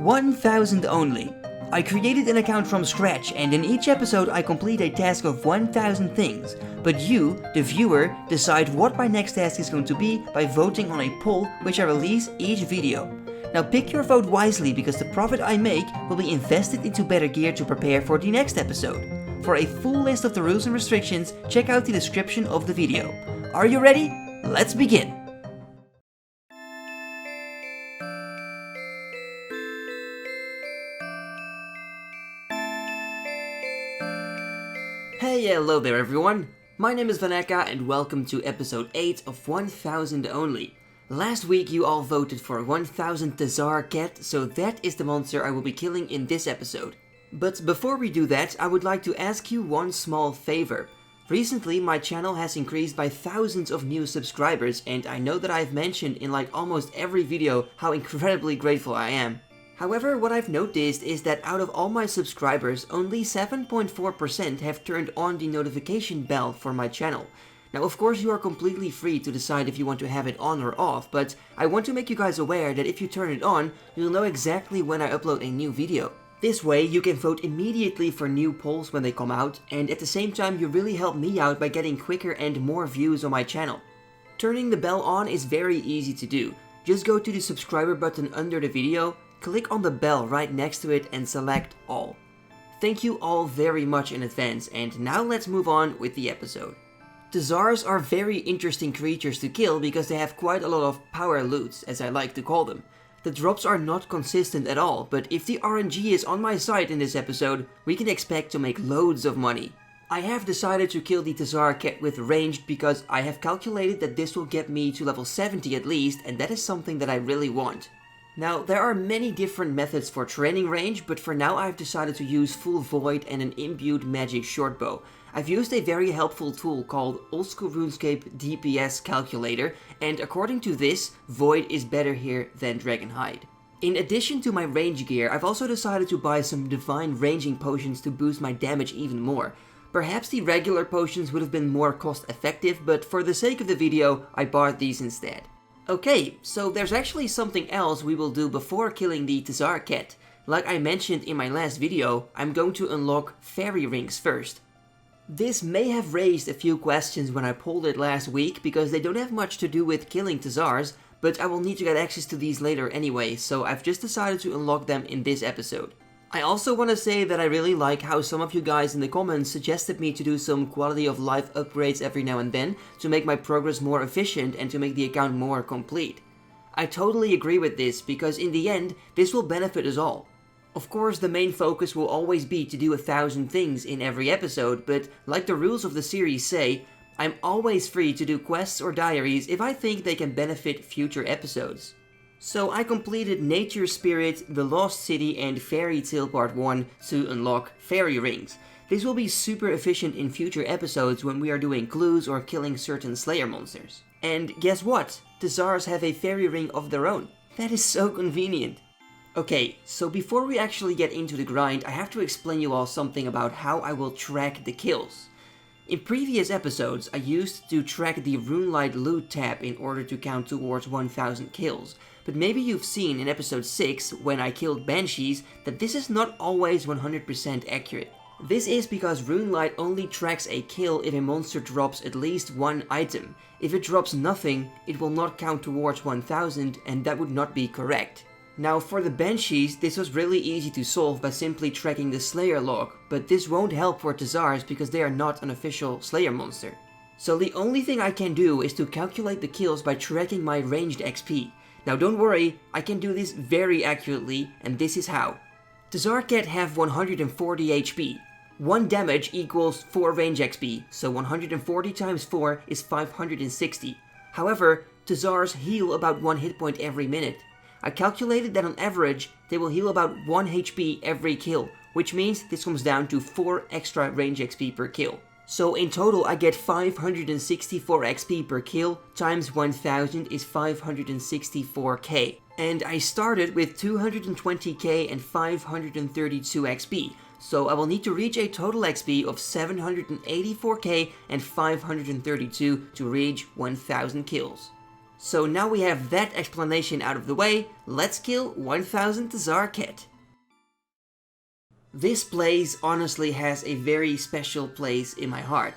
1000 only. I created an account from scratch, and in each episode I complete a task of 1000 things. But you, the viewer, decide what my next task is going to be by voting on a poll which I release each video. Now pick your vote wisely, because the profit I make will be invested into better gear to prepare for the next episode. For a full list of the rules and restrictions, check out the description of the video. Are you ready? Let's begin! Hey, hello there everyone! My name is Vannaka and welcome to episode 8 of 1000 only. Last week you all voted for 1000 TzHaar-Ket, so that is the monster I will be killing in this episode. But before we do that, I would like to ask you one small favor. Recently my channel has increased by thousands of new subscribers, and I know that I've mentioned in like almost every video how incredibly grateful I am. However, what I've noticed is that out of all my subscribers, only 7.4% have turned on the notification bell for my channel. Now of course you are completely free to decide if you want to have it on or off, but I want to make you guys aware that if you turn it on, you'll know exactly when I upload a new video. This way you can vote immediately for new polls when they come out, and at the same time you really help me out by getting quicker and more views on my channel. Turning the bell on is very easy to do. Just go to the subscriber button under the video, click on the bell right next to it and select all. Thank you all very much in advance, and now let's move on with the episode. TzHaars are very interesting creatures to kill because they have quite a lot of power loots, as I like to call them. The drops are not consistent at all, but if the RNG is on my side in this episode, we can expect to make loads of money. I have decided to kill the TzHaar-Ket with ranged because I have calculated that this will get me to level 70 at least, and that is something that I really want. Now, there are many different methods for training range, but for now I've decided to use full void and an imbued magic shortbow. I've used a very helpful tool called Old School RuneScape DPS calculator, and according to this, void is better here than dragonhide. In addition to my range gear, I've also decided to buy some divine ranging potions to boost my damage even more. Perhaps the regular potions would have been more cost effective, but for the sake of the video, I bought these instead. Okay, so there's actually something else we will do before killing the TzHaar-Ket. Like I mentioned in my last video, I'm going to unlock fairy rings first. This may have raised a few questions when I pulled it last week, because they don't have much to do with killing TzHaars, but I will need to get access to these later anyway, so I've just decided to unlock them in this episode. I also want to say that I really like how some of you guys in the comments suggested me to do some quality of life upgrades every now and then to make my progress more efficient and to make the account more complete. I totally agree with this, because in the end, this will benefit us all. Of course, the main focus will always be to do 1000 things in every episode, but like the rules of the series say, I'm always free to do quests or diaries if I think they can benefit future episodes. So I completed Nature Spirit, The Lost City and Fairy Tale Part 1 to unlock fairy rings. This will be super efficient in future episodes when we are doing clues or killing certain slayer monsters. And guess what? TzHaars have a fairy ring of their own. That is so convenient. Okay, so before we actually get into the grind, I have to explain you all something about how I will track the kills. In previous episodes, I used to track the RuneLite loot tab in order to count towards 1000 kills. But maybe you've seen in episode 6, when I killed banshees, that this is not always 100% accurate. This is because RuneLite only tracks a kill if a monster drops at least one item. If it drops nothing, it will not count towards 1000, and that would not be correct. Now for the banshees, this was really easy to solve by simply tracking the slayer log, but this won't help for TzHaars because they are not an official slayer monster. So the only thing I can do is to calculate the kills by tracking my ranged XP. Now don't worry, I can do this very accurately, and this is how. TzHaar-Ket have 140 HP. 1 damage equals 4 range XP, so 140 times 4 is 560. However, TzHaars heal about 1 hit point every minute. I calculated that on average, they will heal about 1 HP every kill, which means this comes down to 4 extra range XP per kill. So in total I get 564 XP per kill, times 1000 is 564k. And I started with 220k and 532 XP, so I will need to reach a total XP of 784k and 532 to reach 1000 kills. So now we have that explanation out of the way, let's kill 1000 TzHaar-Ket. This place honestly has a very special place in my heart.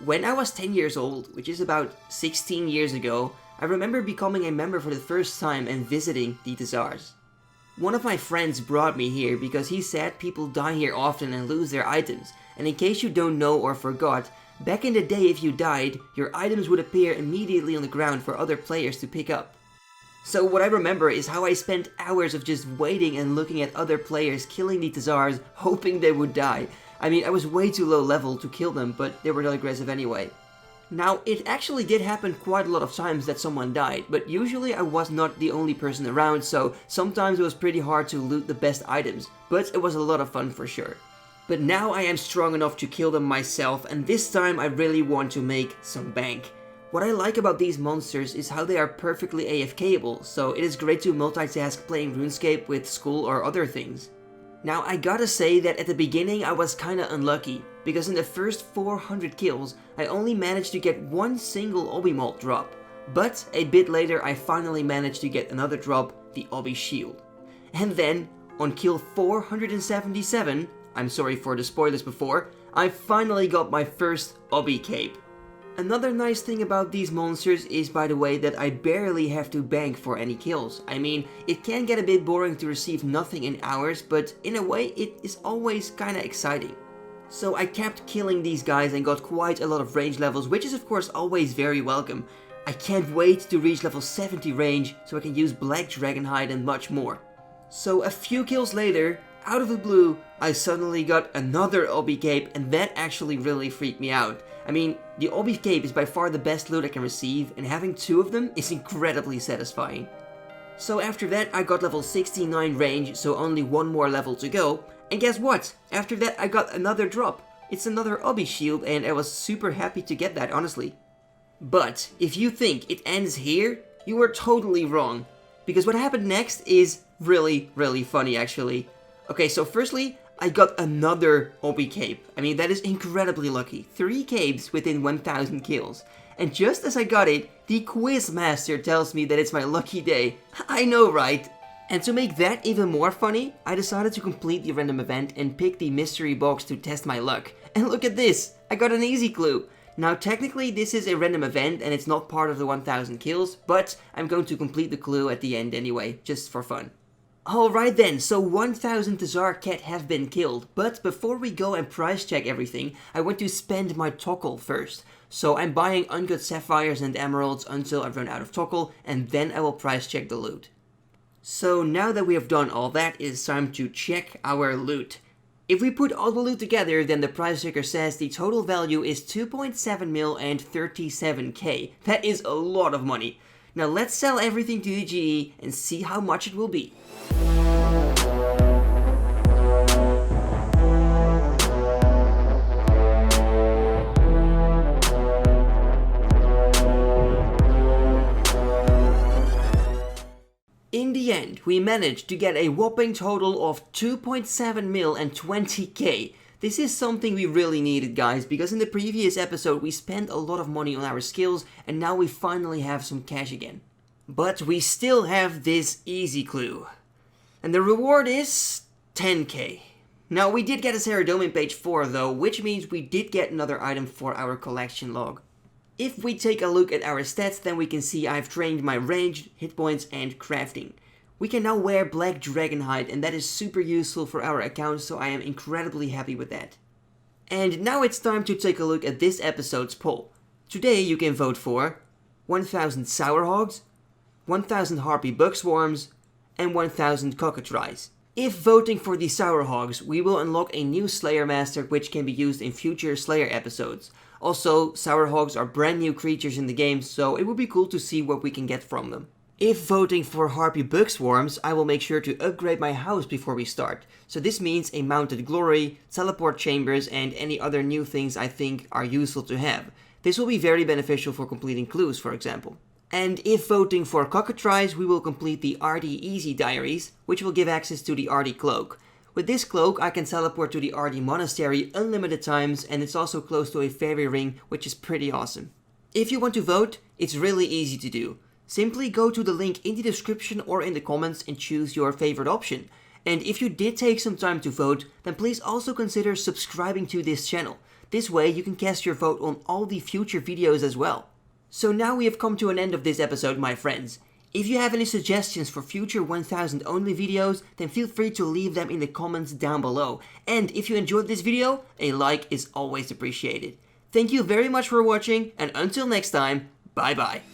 When I was 10 years old, which is about 16 years ago, I remember becoming a member for the first time and visiting the TzHaars. One of my friends brought me here because he said people die here often and lose their items, and in case you don't know or forgot, back in the day if you died, your items would appear immediately on the ground for other players to pick up. So what I remember is how I spent hours of just waiting and looking at other players killing the TzHaars, hoping they would die. I mean, I was way too low level to kill them, but they were not aggressive anyway. Now, it actually did happen quite a lot of times that someone died, but usually I was not the only person around, so sometimes it was pretty hard to loot the best items, but it was a lot of fun for sure. But now I am strong enough to kill them myself, and this time I really want to make some bank. What I like about these monsters is how they are perfectly AFK-able, so it is great to multitask playing RuneScape with school or other things. Now I gotta say that at the beginning I was kinda unlucky, because in the first 400 kills I only managed to get one single obby malt drop, but a bit later I finally managed to get another drop, the obby shield. And then, on kill 477, I'm sorry for the spoilers before, I finally got my first obby cape. Another nice thing about these monsters is, by the way, that I barely have to bank for any kills. I mean, it can get a bit boring to receive nothing in hours, but in a way it is always kinda exciting. So I kept killing these guys and got quite a lot of range levels, which is of course always very welcome. I can't wait to reach level 70 range so I can use Black Dragonhide and much more. So a few kills later, out of the blue, I suddenly got another obby cape, and that actually really freaked me out. I mean, the obby cape is by far the best loot I can receive, and having two of them is incredibly satisfying. So after that I got level 69 range, so only one more level to go, and guess what? After that I got another drop. It's another obby shield, and I was super happy to get that, honestly. But if you think it ends here, you are totally wrong. Because what happened next is really funny actually. Okay, so firstly, I got another obby cape. I mean, that is incredibly lucky. 3 capes within 1000 kills. And just as I got it, the quiz master tells me that it's my lucky day. I know, right? And to make that even more funny, I decided to complete the random event and pick the mystery box to test my luck. And look at this! I got an easy clue. Now technically this is a random event and it's not part of the 1000 kills, but I'm going to complete the clue at the end anyway, just for fun. Alright then, so 1000 TzHaar-Ket have been killed, but before we go and price check everything, I want to spend my tokkul first. So I'm buying uncut sapphires and emeralds until I run out of tokkul, and then I will price check the loot. So now that we have done all that, it's time to check our loot. If we put all the loot together, then the price checker says the total value is 2.7 mil and 37k. That is a lot of money. Now let's sell everything to the GE and see how much it will be. In the end, we managed to get a whopping total of 2.7 mil and 20k. This is something we really needed, guys, because in the previous episode we spent a lot of money on our skills and now we finally have some cash again. But we still have this easy clue. And the reward is 10k. Now we did get a Saradomin page 4 though, which means we did get another item for our collection log. If we take a look at our stats, then we can see I've trained my range, hit points and crafting. We can now wear Black Dragonhide and that is super useful for our account, so I am incredibly happy with that. And now it's time to take a look at this episode's poll. Today you can vote for 1000 Sourhogs, 1000 Harpy Bugswarms, and 1000 Cockatrice. If voting for the Sourhogs, we will unlock a new Slayer Master which can be used in future Slayer episodes. Also, Sourhogs are brand new creatures in the game, so it would be cool to see what we can get from them. If voting for Harpy Bugswarms, I will make sure to upgrade my house before we start. So this means a mounted glory, teleport chambers and any other new things I think are useful to have. This will be very beneficial for completing clues, for example. And if voting for Cockatrice, we will complete the RD Easy Diaries, which will give access to the RD Cloak. With this cloak, I can teleport to the RD Monastery unlimited times, and it's also close to a fairy ring, which is pretty awesome. If you want to vote, it's really easy to do. Simply go to the link in the description or in the comments and choose your favorite option. And if you did take some time to vote, then please also consider subscribing to this channel. This way you can cast your vote on all the future videos as well. So now we have come to an end of this episode, my friends. If you have any suggestions for future 1000 only videos, then feel free to leave them in the comments down below. And if you enjoyed this video, a like is always appreciated. Thank you very much for watching, and until next time, bye bye.